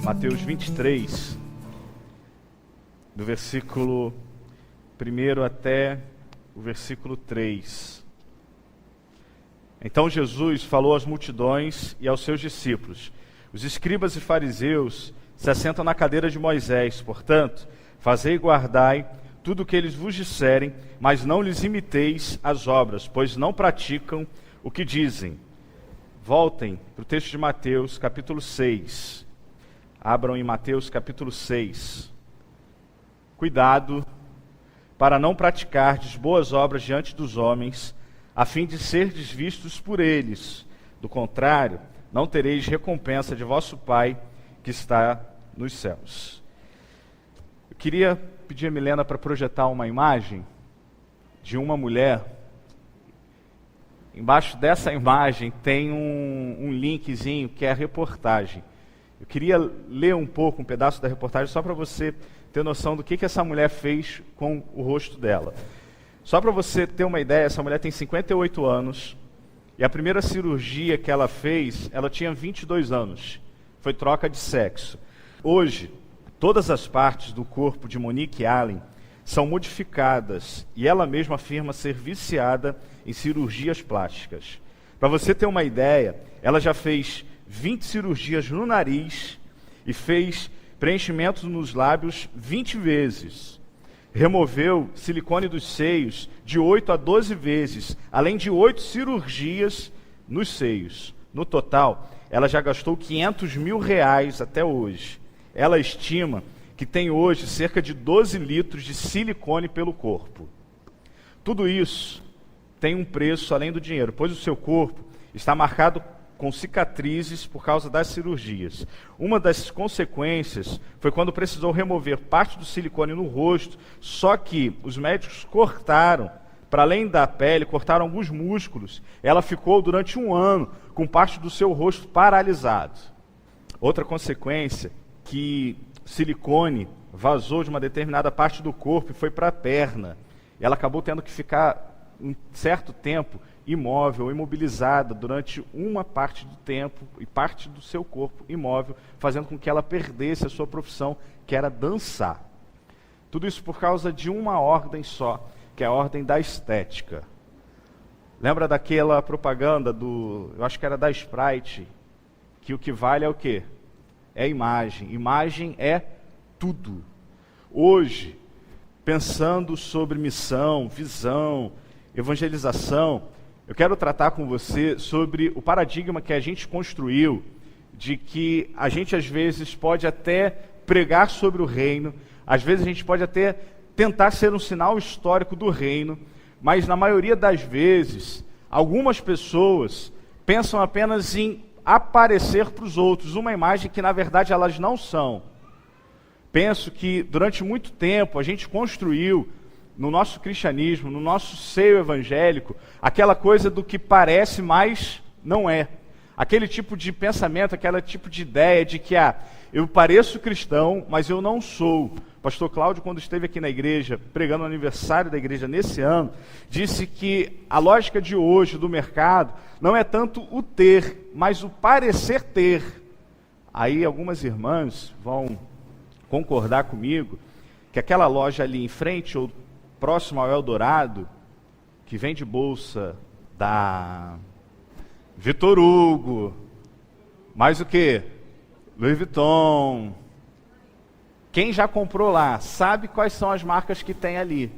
Mateus 23, do versículo 1 até o versículo 3. Então Jesus falou às multidões e aos seus discípulos: os escribas e fariseus se assentam na cadeira de Moisés, portanto, fazei e guardai tudo o que eles vos disserem, mas não lhes imiteis as obras, pois não praticam o que dizem. Voltem para o texto de Mateus, capítulo 6. Abram em Mateus, capítulo 6. Cuidado para não praticardes boas obras diante dos homens, a fim de serdes vistos por eles. Do contrário, não tereis recompensa de vosso Pai que está nos céus. Eu queria pedir a Milena para projetar uma imagem de uma mulher. Embaixo dessa imagem tem um linkzinho que é a reportagem. Eu queria ler um pedaço da reportagem, só para você ter noção do que essa mulher fez com o rosto dela. Só para você ter uma ideia, essa mulher tem 58 anos, e a primeira cirurgia que ela fez, ela tinha 22 anos. Foi troca de sexo. Hoje, todas as partes do corpo de Monique Allen são modificadas, e ela mesma afirma ser viciada em cirurgias plásticas. Para você ter uma ideia, ela já fez 20 cirurgias no nariz e fez preenchimentos nos lábios 20 vezes. Removeu silicone dos seios de 8 a 12 vezes, além de 8 cirurgias nos seios. No total, ela já gastou R$500 mil até hoje. Ela estima que tem hoje cerca de 12 litros de silicone pelo corpo. Tudo isso tem um preço além do dinheiro, pois o seu corpo está marcado com cicatrizes por causa das cirurgias. Uma das consequências foi quando precisou remover parte do silicone no rosto, só que os médicos cortaram, para além da pele, cortaram alguns músculos. Ela ficou durante 1 ano com parte do seu rosto paralisado. Outra consequência, que silicone vazou de uma determinada parte do corpo e foi para a perna. Ela acabou tendo que ficar um certo tempo imóvel, imobilizada durante uma parte do tempo e parte do seu corpo imóvel, fazendo com que ela perdesse a sua profissão, que era dançar. Tudo isso por causa de uma ordem só, que é a ordem da estética. Lembra daquela propaganda eu acho que era da Sprite, que o que vale é o quê? É imagem. Imagem é tudo. Hoje, pensando sobre missão, visão, evangelização, eu quero tratar com você sobre o paradigma que a gente construiu, de que a gente às vezes pode até pregar sobre o reino, às vezes a gente pode até tentar ser um sinal histórico do reino, mas na maioria das vezes, algumas pessoas pensam apenas em aparecer para os outros uma imagem que na verdade elas não são. Penso que durante muito tempo a gente construiu no nosso cristianismo, no nosso seio evangélico, aquela coisa do que parece, mas não é. Aquele tipo de pensamento, aquele tipo de ideia de que eu pareço cristão, mas eu não sou. Pastor Cláudio, quando esteve aqui na igreja, pregando o aniversário da igreja nesse ano, disse que a lógica de hoje do mercado não é tanto o ter, mas o parecer ter. Aí algumas irmãs vão concordar comigo que aquela loja ali em frente, ou próximo ao Eldorado, que vende bolsa da Vitor Hugo, mais o que? Louis Vuitton. Quem já comprou lá sabe quais são as marcas que tem ali.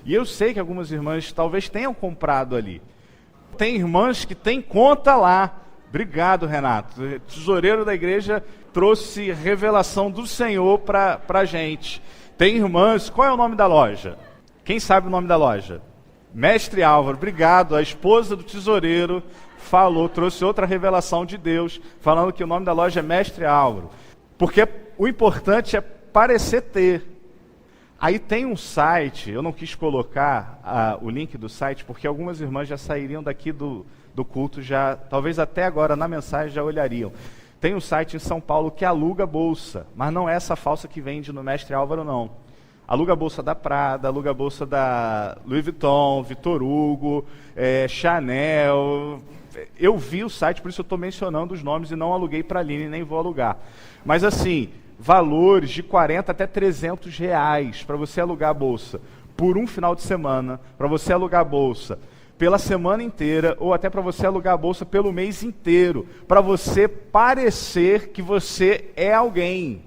E eu sei que algumas irmãs talvez tenham comprado ali. Tem irmãs que têm conta lá. Obrigado, Renato. O tesoureiro da igreja trouxe revelação do Senhor para a gente. Tem irmãs, qual é o nome da loja? Quem sabe o nome da loja? Mestre Álvaro, obrigado. A esposa do tesoureiro falou, trouxe outra revelação de Deus, falando que o nome da loja é Mestre Álvaro. Porque o importante é parecer ter. Aí tem um site, eu não quis colocar o link do site, porque algumas irmãs já sairiam daqui do culto, já talvez até agora na mensagem já olhariam. Tem um site em São Paulo que aluga bolsa, mas não é essa falsa que vende no Mestre Álvaro, não. Aluga a bolsa da Prada, aluga a bolsa da Louis Vuitton, Vitor Hugo, Chanel, eu vi o site, por isso eu estou mencionando os nomes e não aluguei para a Aline, nem vou alugar. Mas assim, valores de 40 até 300 reais para você alugar a bolsa por um final de semana, para você alugar a bolsa pela semana inteira, ou até para você alugar a bolsa pelo mês inteiro, para você parecer que você é alguém.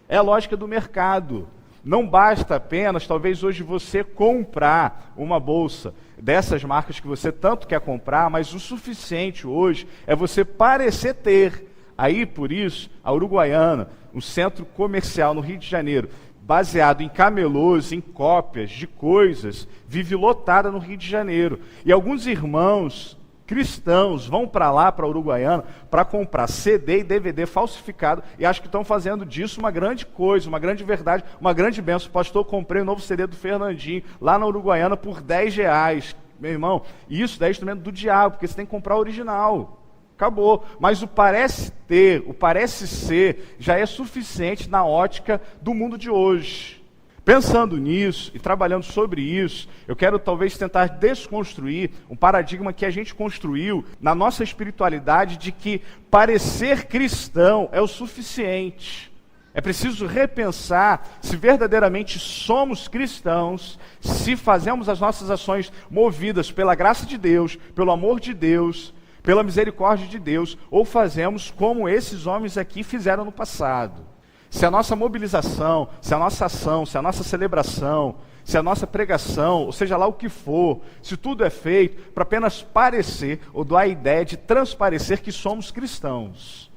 É a lógica do mercado. Não basta apenas, talvez hoje, você comprar uma bolsa dessas marcas que você tanto quer comprar, mas o suficiente hoje é você parecer ter. Aí, por isso, a Uruguaiana, um centro comercial no Rio de Janeiro, baseado em camelôs, em cópias de coisas, vive lotada no Rio de Janeiro. E alguns irmãos cristãos vão para lá, para a Uruguaiana, para comprar CD e DVD falsificado, e acho que estão fazendo disso uma grande coisa, uma grande verdade, uma grande bênção. Pastor, eu comprei o novo CD do Fernandinho, lá na Uruguaiana, por 10 reais. Meu irmão, isso daí é instrumento do diabo, porque você tem que comprar o original. Acabou. Mas o parece ter, o parece ser, já é suficiente na ótica do mundo de hoje. Pensando nisso e trabalhando sobre isso, eu quero talvez tentar desconstruir um paradigma que a gente construiu na nossa espiritualidade de que parecer cristão é o suficiente. É preciso repensar se verdadeiramente somos cristãos, se fazemos as nossas ações movidas pela graça de Deus, pelo amor de Deus, pela misericórdia de Deus, ou fazemos como esses homens aqui fizeram no passado. Se a nossa mobilização, se a nossa ação, se a nossa celebração, se a nossa pregação, ou seja lá o que for, se tudo é feito para apenas parecer ou dar a ideia de transparecer que somos cristãos,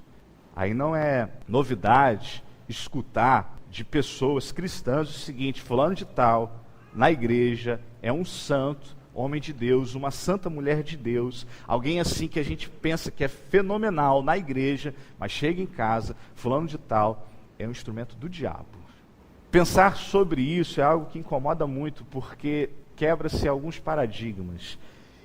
aí não é novidade escutar de pessoas cristãs o seguinte: fulano de tal, na igreja, é um santo, homem de Deus, uma santa mulher de Deus, alguém assim que a gente pensa que é fenomenal na igreja, mas chega em casa, fulano de tal, é um instrumento do diabo. Pensar sobre isso é algo que incomoda muito, porque quebra-se alguns paradigmas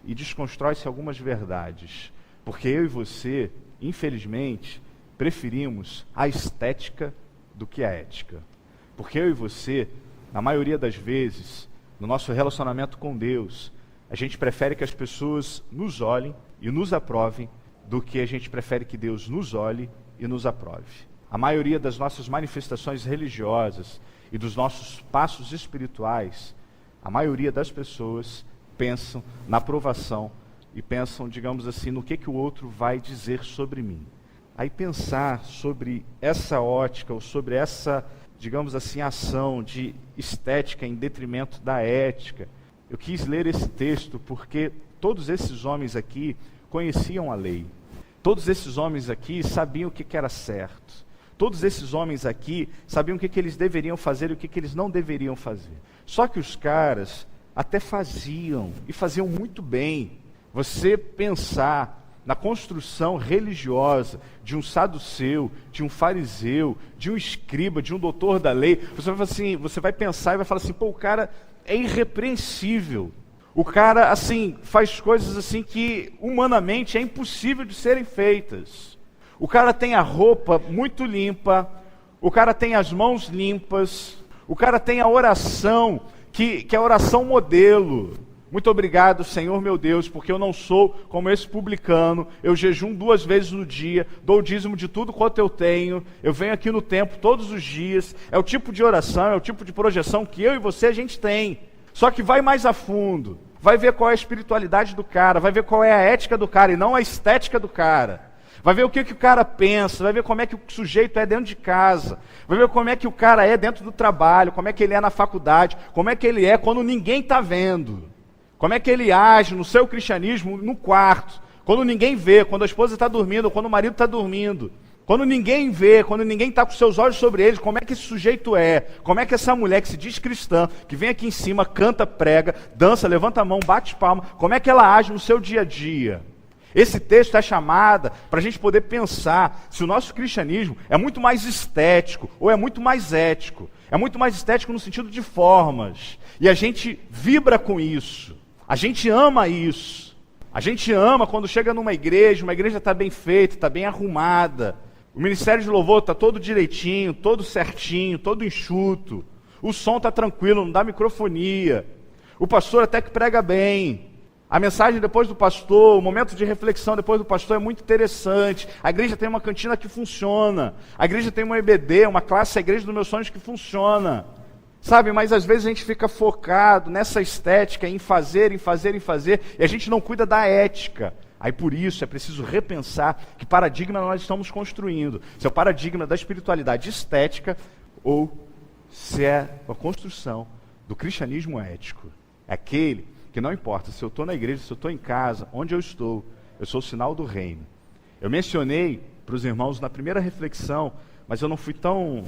e desconstrói-se algumas verdades. Porque eu e você, infelizmente, preferimos a estética do que a ética. Porque eu e você, na maioria das vezes, no nosso relacionamento com Deus, a gente prefere que as pessoas nos olhem e nos aprovem do que a gente prefere que Deus nos olhe e nos aprove. A maioria das nossas manifestações religiosas e dos nossos passos espirituais, a maioria das pessoas pensam na aprovação e pensam, digamos assim, no que o outro vai dizer sobre mim. Aí pensar sobre essa ótica ou sobre essa, digamos assim, ação de estética em detrimento da ética, eu quis ler esse texto porque todos esses homens aqui conheciam a lei. Todos esses homens aqui sabiam o que era certo. Todos esses homens aqui sabiam o que eles deveriam fazer e o que eles não deveriam fazer. Só que os caras até faziam, e faziam muito bem. Você pensar na construção religiosa de um saduceu, de um fariseu, de um escriba, de um doutor da lei, você vai pensar e vai falar assim: pô, o cara é irrepreensível. O cara, assim, faz coisas assim que humanamente é impossível de serem feitas. O cara tem a roupa muito limpa, o cara tem as mãos limpas, o cara tem a oração, que é a oração modelo. Muito obrigado, Senhor meu Deus, porque eu não sou como esse publicano, eu jejum 2 vezes no dia, dou o dízimo de tudo quanto eu tenho, eu venho aqui no templo todos os dias. É o tipo de oração, é o tipo de projeção que eu e você a gente tem. Só que vai mais a fundo, vai ver qual é a espiritualidade do cara, vai ver qual é a ética do cara e não a estética do cara. Vai ver o que o cara pensa, vai ver como é que o sujeito é dentro de casa, vai ver como é que o cara é dentro do trabalho, como é que ele é na faculdade, como é que ele é quando ninguém está vendo, como é que ele age no seu cristianismo no quarto, quando ninguém vê, quando a esposa está dormindo, quando o marido está dormindo, quando ninguém vê, quando ninguém está com seus olhos sobre eles, como é que esse sujeito é, como é que essa mulher que se diz cristã, que vem aqui em cima, canta, prega, dança, levanta a mão, bate palma, como é que ela age no seu dia a dia. Esse texto é chamada para a gente poder pensar se o nosso cristianismo é muito mais estético ou é muito mais ético. É muito mais estético no sentido de formas. E a gente vibra com isso. A gente ama isso. A gente ama quando chega numa igreja, uma igreja está bem feita, está bem arrumada. O ministério de louvor está todo direitinho, todo certinho, todo enxuto. O som está tranquilo, não dá microfonia. O pastor até que prega bem. A mensagem depois do pastor, o momento de reflexão depois do pastor é muito interessante. A igreja tem uma cantina que funciona. A igreja tem uma EBD, uma classe, a igreja dos meus sonhos que funciona. Sabe, mas às vezes a gente fica focado nessa estética, em fazer, e a gente não cuida da ética. Aí por isso é preciso repensar que paradigma nós estamos construindo. Se é o paradigma da espiritualidade estética ou se é a construção do cristianismo ético. É aquele que não importa se eu estou na igreja, se eu estou em casa, onde eu sou o sinal do reino. Eu mencionei para os irmãos na primeira reflexão, mas eu não fui tão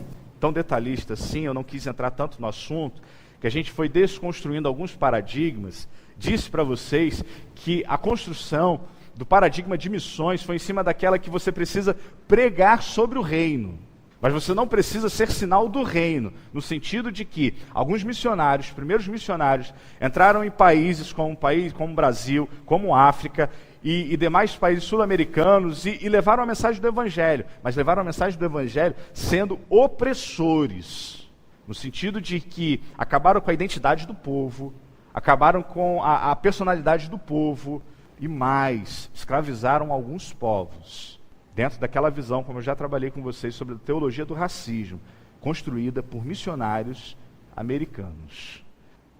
detalhista assim, eu não quis entrar tanto no assunto, que a gente foi desconstruindo alguns paradigmas. Disse para vocês que a construção do paradigma de missões foi em cima daquela que você precisa pregar sobre o reino. Mas você não precisa ser sinal do reino, no sentido de que alguns missionários, primeiros missionários, entraram em países como o Brasil, como África e demais países sul-americanos e levaram a mensagem do Evangelho, mas levaram a mensagem do Evangelho sendo opressores, no sentido de que acabaram com a identidade do povo, acabaram com a personalidade do povo e mais, escravizaram alguns povos. Dentro daquela visão, como eu já trabalhei com vocês, sobre a teologia do racismo, construída por missionários americanos.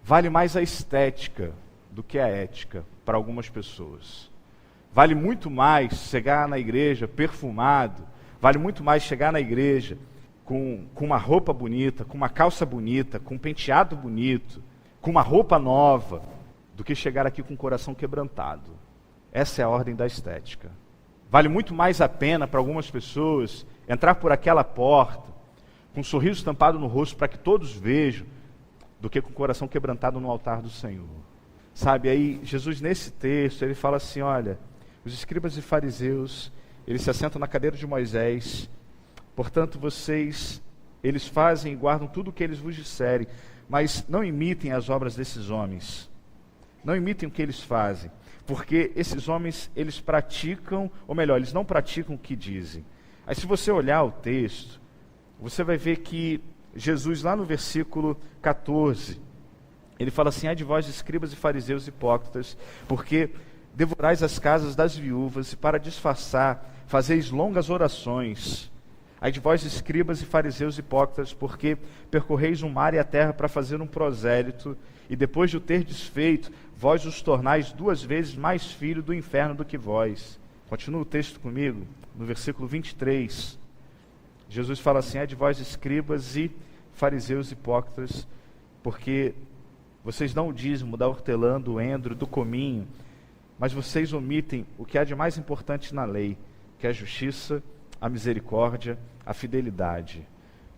Vale mais a estética do que a ética para algumas pessoas. Vale muito mais chegar na igreja perfumado, vale muito mais chegar na igreja com uma roupa bonita, com uma calça bonita, com um penteado bonito, com uma roupa nova, do que chegar aqui com o coração quebrantado. Essa é a ordem da estética. Vale muito mais a pena para algumas pessoas entrar por aquela porta com um sorriso estampado no rosto para que todos vejam, do que com o coração quebrantado no altar do Senhor. Sabe, aí Jesus nesse texto, ele fala assim, olha, os escribas e fariseus, eles se assentam na cadeira de Moisés, portanto eles fazem e guardam tudo o que eles vos disserem, mas não imitem as obras desses homens, não imitem o que eles fazem. Porque esses homens, eles praticam, ou melhor, eles não praticam o que dizem. Aí se você olhar o texto, você vai ver que Jesus, lá no versículo 14, ele fala assim, ai de vós, escribas e fariseus hipócritas, porque devorais as casas das viúvas e para disfarçar, fazeis longas orações. Ai de vós, escribas e fariseus hipócritas, porque percorreis o mar e a terra para fazer um prosélito, e depois de o ter desfeito, vós os tornais 2 vezes mais filho do inferno do que vós. Continua o texto comigo, no versículo 23. Jesus fala assim, ai de vós, escribas e fariseus hipócritas, porque vocês dão o dízimo da hortelã, do endro, do cominho, mas vocês omitem o que há de mais importante na lei, que é a justiça, a misericórdia, a fidelidade.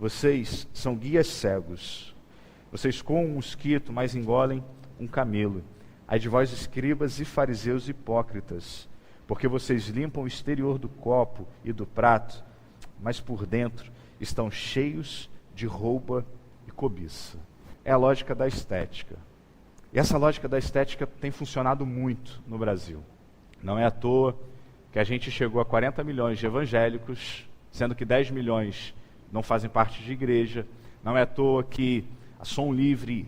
Vocês são guias cegos. Vocês comem um mosquito, mas engolem um camelo. Ai de vós, escribas e fariseus hipócritas, porque vocês limpam o exterior do copo e do prato, mas por dentro estão cheios de rouba e cobiça. É a lógica da estética. E essa lógica da estética tem funcionado muito no Brasil. Não é à toa que a gente chegou a 40 milhões de evangélicos, sendo que 10 milhões não fazem parte de igreja. Não é à toa que a Som Livre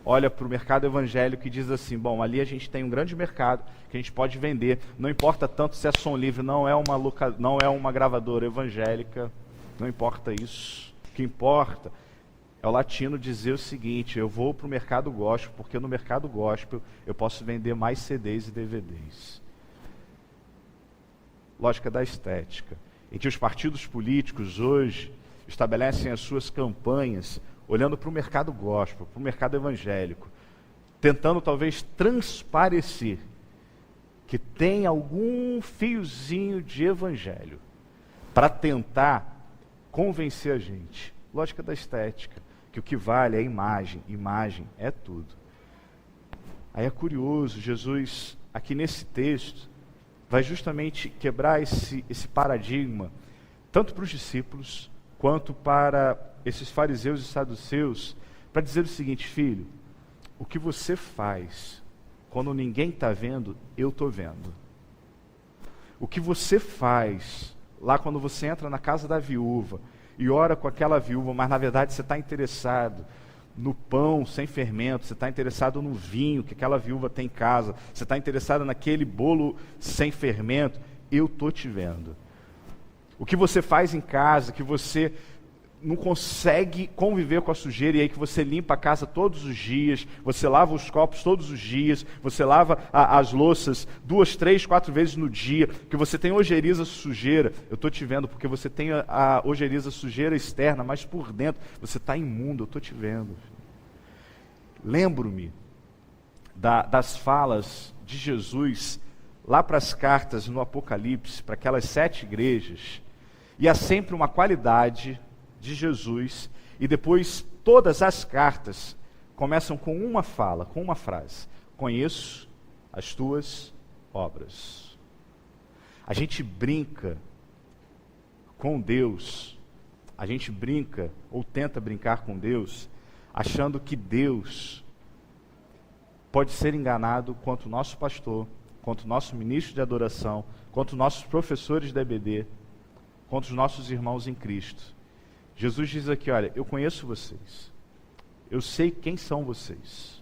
olha para o mercado evangélico e diz assim, bom, ali a gente tem um grande mercado que a gente pode vender, não importa tanto se a Som Livre não é uma gravadora evangélica, não importa isso. O que importa é o latino dizer o seguinte, eu vou para o mercado gospel, porque no mercado gospel eu posso vender mais CDs e DVDs. Lógica da estética, em que os partidos políticos hoje estabelecem as suas campanhas olhando para o mercado gospel, para o mercado evangélico, tentando talvez transparecer que tem algum fiozinho de evangelho para tentar convencer a gente. Lógica da estética, que o que vale é a imagem, imagem é tudo. Aí é curioso, Jesus, aqui nesse texto, vai justamente quebrar esse paradigma, tanto para os discípulos, quanto para esses fariseus e saduceus, para dizer o seguinte, filho, o que você faz quando ninguém está vendo, eu estou vendo. O que você faz lá quando você entra na casa da viúva e ora com aquela viúva, mas na verdade você está interessado no pão sem fermento, você está interessado no vinho que aquela viúva tem em casa, você está interessado naquele bolo sem fermento, eu estou te vendo. O que você faz em casa, que você não consegue conviver com a sujeira, e aí que você limpa a casa todos os dias, você lava os copos todos os dias, você lava as louças 2, 3, 4 vezes no dia, que você tem ojeriza sujeira, eu estou te vendo, porque você tem a ojeriza sujeira externa, mas por dentro você está imundo, eu estou te vendo. Lembro-me das falas de Jesus lá para as cartas no Apocalipse, para aquelas 7 igrejas, e há sempre uma qualidade de Jesus, e depois todas as cartas começam com uma fala, com uma frase: conheço as tuas obras. A gente brinca com Deus, a gente brinca ou tenta brincar com Deus, achando que Deus pode ser enganado quanto o nosso pastor, quanto o nosso ministro de adoração, quanto os nossos professores da EBD, quanto os nossos irmãos em Cristo. Jesus diz aqui, olha, eu conheço vocês, eu sei quem são vocês,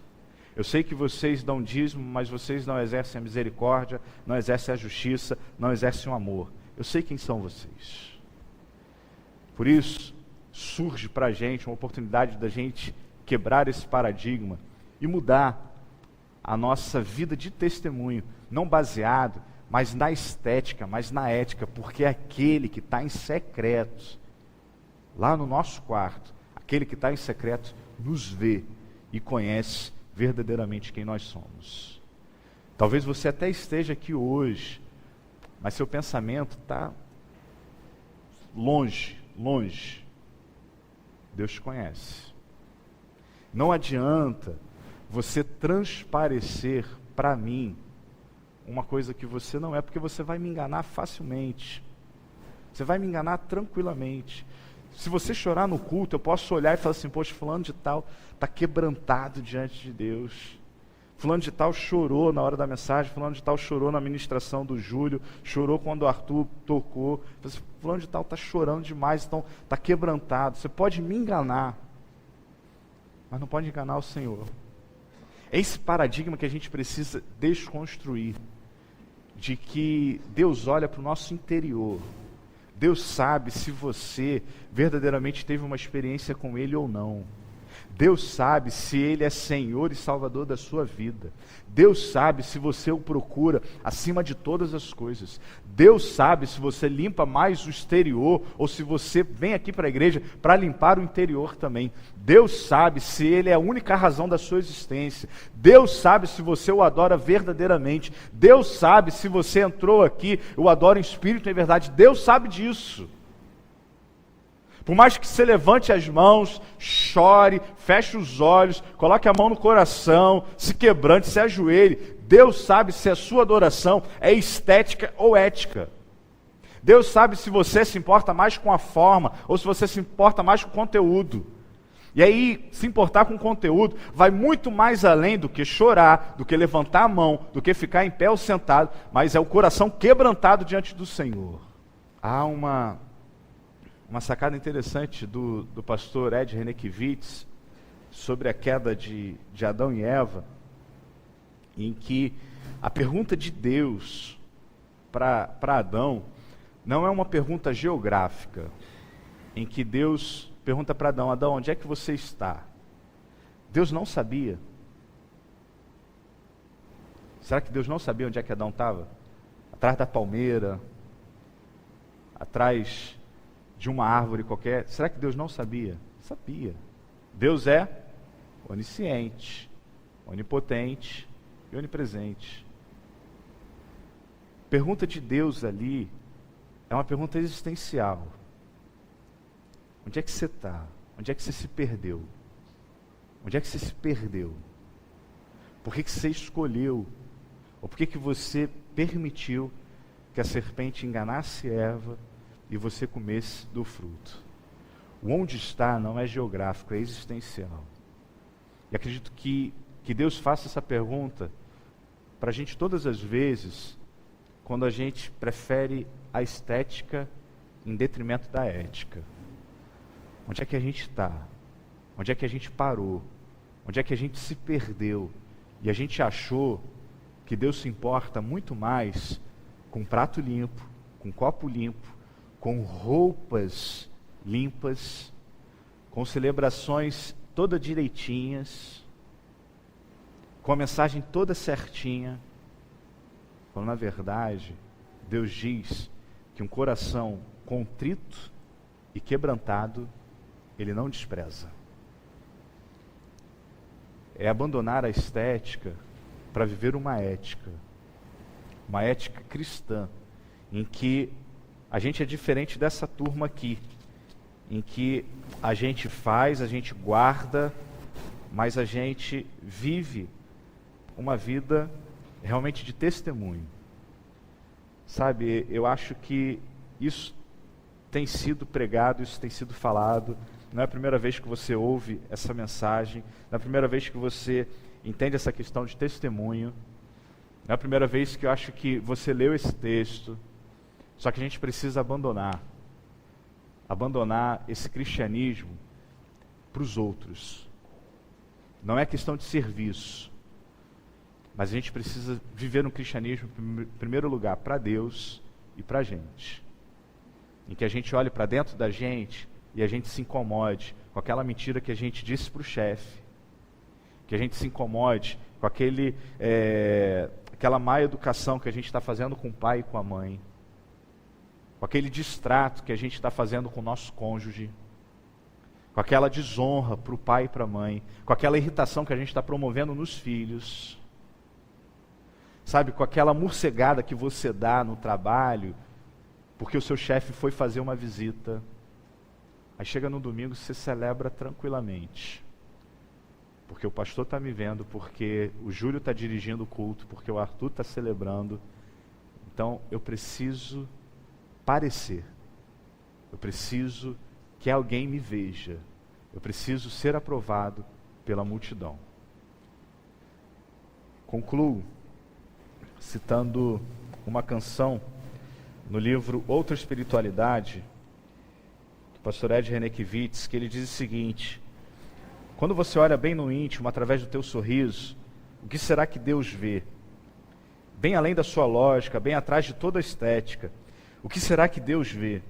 eu sei que vocês dão dízimo, mas vocês não exercem a misericórdia, não exercem a justiça, não exercem o amor, eu sei quem são vocês. Por isso, surge para a gente uma oportunidade da gente quebrar esse paradigma e mudar a nossa vida de testemunho, não baseado, mas na estética, mas na ética, porque é aquele que está em secreto, lá no nosso quarto, aquele que está em secreto nos vê e conhece verdadeiramente quem nós somos. Talvez você até esteja aqui hoje, mas seu pensamento está longe, longe. Deus te conhece. Não adianta você transparecer para mim uma coisa que você não é, porque você vai me enganar facilmente. Você vai me enganar tranquilamente. Se você chorar no culto, eu posso olhar e falar assim, poxa, fulano de tal está quebrantado diante de Deus. Fulano de tal chorou na hora da mensagem, fulano de tal chorou na ministração do Júlio, chorou quando o Arthur tocou. Fulano de tal está chorando demais, então está quebrantado. Você pode me enganar, mas não pode enganar o Senhor. É esse paradigma que a gente precisa desconstruir, de que Deus olha para o nosso interior. Deus sabe se você verdadeiramente teve uma experiência com Ele ou não. Deus sabe se Ele é Senhor e Salvador da sua vida. Deus sabe se você o procura acima de todas as coisas. Deus sabe se você limpa mais o exterior ou se você vem aqui para a igreja para limpar o interior também. Deus sabe se Ele é a única razão da sua existência. Deus sabe se você o adora verdadeiramente. Deus sabe se você entrou aqui, o adora em espírito e em verdade. Deus sabe disso. Por mais que você levante as mãos, chore, feche os olhos, coloque a mão no coração, se quebrante, se ajoelhe, Deus sabe se a sua adoração é estética ou ética. Deus sabe se você se importa mais com a forma ou se você se importa mais com o conteúdo. E aí, se importar com o conteúdo, vai muito mais além do que chorar, do que levantar a mão, do que ficar em pé ou sentado, mas é o coração quebrantado diante do Senhor. Há uma sacada interessante do pastor Ed Renekiewicz sobre a queda de Adão e Eva, em que a pergunta de Deus para Adão não é uma pergunta geográfica, em que Deus pergunta para Adão, Adão, onde é que você está? Deus não sabia. Será que Deus não sabia onde é que Adão estava? Atrás da palmeira, atrás de uma árvore qualquer. Será que Deus não sabia? Sabia. Deus é onisciente, onipotente e onipresente. A pergunta de Deus ali é uma pergunta existencial. Onde é que você está? Onde é que você se perdeu? Onde é que você se perdeu? Por que você escolheu? Ou por que você permitiu que a serpente enganasse Eva e você comesse do fruto? O onde está não é geográfico, é existencial. E acredito que Deus faça essa pergunta para a gente todas as vezes, quando a gente prefere a estética em detrimento da ética. Onde é que a gente está? Onde é que a gente parou? Onde é que a gente se perdeu? E a gente achou que Deus se importa muito mais com um prato limpo, com um copo limpo, com roupas limpas, com celebrações todas direitinhas, com a mensagem toda certinha, quando na verdade Deus diz que um coração contrito e quebrantado Ele não despreza. É abandonar a estética para viver uma ética cristã, em que a gente é diferente dessa turma aqui, em que a gente faz, a gente guarda, mas a gente vive uma vida realmente de testemunho. Sabe, eu acho que isso tem sido pregado, isso tem sido falado. Não é a primeira vez que você ouve essa mensagem, não é a primeira vez que você entende essa questão de testemunho, não é a primeira vez que eu acho que você leu esse texto. Só que a gente precisa abandonar esse cristianismo para os outros. Não é questão de serviço, mas a gente precisa viver um cristianismo, em primeiro lugar, para Deus e para a gente. Em que a gente olhe para dentro da gente e a gente se incomode com aquela mentira que a gente disse para o chefe, que a gente se incomode com aquela má educação que a gente está fazendo com o pai e com a mãe, com aquele distrato que a gente está fazendo com o nosso cônjuge, com aquela desonra para o pai e para a mãe, com aquela irritação que a gente está promovendo nos filhos, sabe, com aquela morcegada que você dá no trabalho, porque o seu chefe foi fazer uma visita. Aí chega no domingo, você celebra tranquilamente, porque o pastor está me vendo, porque o Júlio está dirigindo o culto, porque o Arthur está celebrando. Então eu preciso parecer, eu preciso que alguém me veja, eu preciso ser aprovado pela multidão. Concluo citando uma canção no livro Outra Espiritualidade, do pastor Ed Renekiewicz, que ele diz o seguinte: quando você olha bem no íntimo, através do teu sorriso, o que será que Deus vê? Bem além da sua lógica, bem atrás de toda a estética, o que será que Deus vê?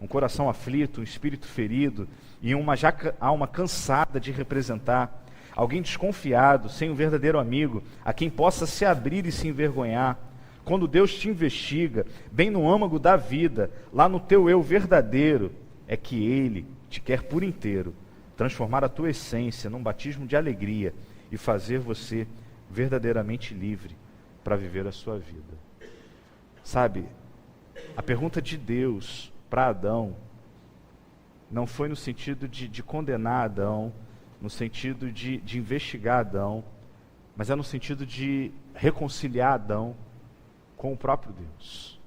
Um coração aflito, um espírito ferido e uma alma cansada de representar, alguém desconfiado, sem um verdadeiro amigo, a quem possa se abrir e se envergonhar. Quando Deus te investiga, bem no âmago da vida, lá no teu eu verdadeiro, é que Ele te quer por inteiro, transformar a tua essência num batismo de alegria e fazer você verdadeiramente livre para viver a sua vida. Sabe, a pergunta de Deus para Adão não foi no sentido de condenar Adão, no sentido de investigar Adão, mas é no sentido de reconciliar Adão com o próprio Deus.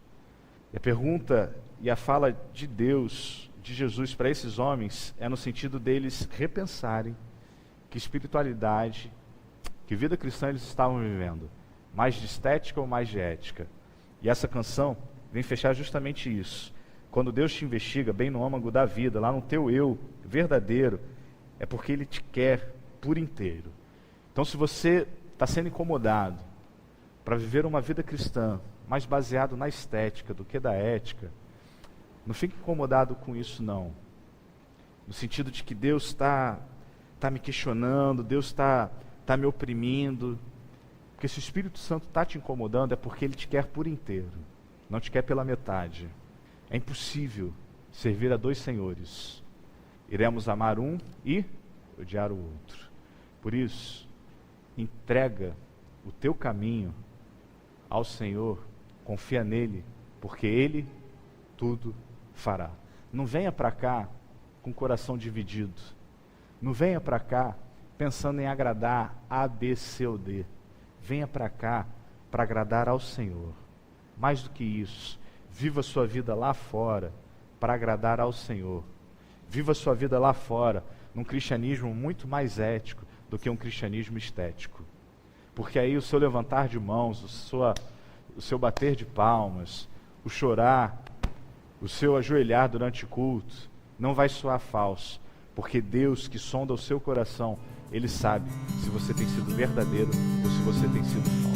E a pergunta e a fala de Deus, de Jesus para esses homens, é no sentido deles repensarem que espiritualidade, que vida cristã eles estavam vivendo, mais de estética ou mais de ética. E essa canção vem fechar justamente isso. Quando Deus te investiga bem no âmago da vida, lá no teu eu verdadeiro, é porque Ele te quer por inteiro. Então, se você está sendo incomodado para viver uma vida cristã mais baseado na estética do que da ética, não fique incomodado com isso não. No sentido de que Deus está me questionando, Deus está me oprimindo. Porque se o Espírito Santo está te incomodando é porque Ele te quer por inteiro, não te quer pela metade. É impossível servir a dois senhores. Iremos amar um e odiar o outro. Por isso, entrega o teu caminho ao Senhor, confia nele, porque Ele tudo fará. Não venha para cá com o coração dividido. Não venha para cá pensando em agradar A, B, C ou D. Venha para cá para agradar ao Senhor. Mais do que isso, viva a sua vida lá fora para agradar ao Senhor. Viva a sua vida lá fora num cristianismo muito mais ético do que um cristianismo estético. Porque aí o seu levantar de mãos, o seu bater de palmas, o chorar, o seu ajoelhar durante o culto, não vai soar falso, Porque Deus, que sonda o seu coração, Ele sabe se você tem sido verdadeiro ou se você tem sido falso.